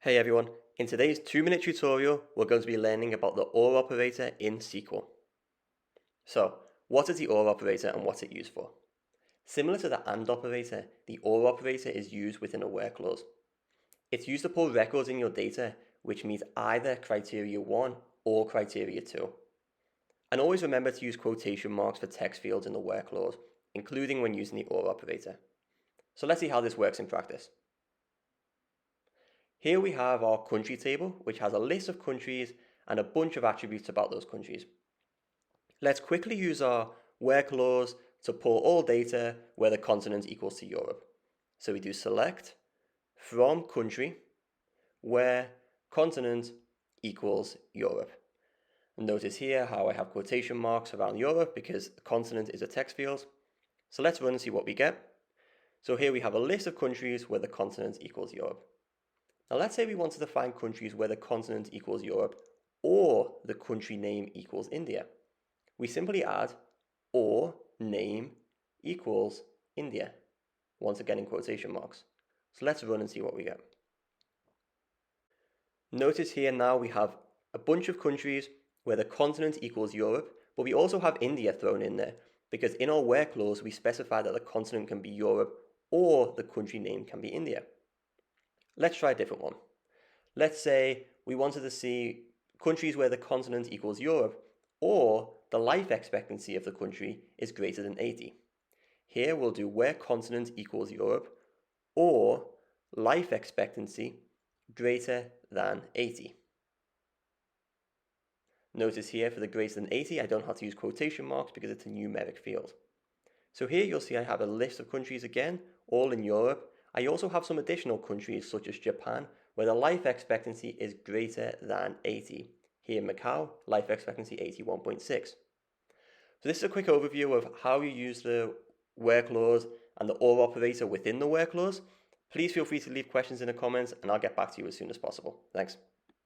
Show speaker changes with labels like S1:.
S1: Hey everyone, in today's 2-minute tutorial, we're going to be learning about the OR operator in SQL. So, what is the OR operator and what's it used for? Similar to the AND operator, the OR operator is used within a where clause. It's used to pull records in your data which meet either criteria 1 or criteria 2. And always remember to use quotation marks for text fields in the where clause, including when using the OR operator. So let's see how this works in practice. Here we have our country table, which has a list of countries and a bunch of attributes about those countries. Let's quickly use our where clause to pull all data where the continent equals to Europe. So we do select from country where continent equals Europe. And notice here how I have quotation marks around Europe because the continent is a text field. So let's run and see what we get. So here we have a list of countries where the continent equals Europe. Now let's say we wanted to find countries where the continent equals Europe or the country name equals India. We simply add or name equals India, once again in quotation marks. So let's run and see what we get. Notice here now we have a bunch of countries where the continent equals Europe, but we also have India thrown in there because in our where clause we specify that the continent can be Europe or the country name can be India. Let's try a different one. Let's say we wanted to see countries where the continent equals Europe or the life expectancy of the country is greater than 80. Here we'll do where continent equals Europe or life expectancy greater than 80. Notice here for the greater than 80, I don't have to use quotation marks because it's a numeric field. So here you'll see I have a list of countries again, all in Europe. I also have some additional countries such as Japan where the life expectancy is greater than 80. Here in Macau, life expectancy 81.6. So this is a quick overview of how you use the where clause and the OR operator within the where clause. Please feel free to leave questions in the comments and I'll get back to you as soon as possible. Thanks.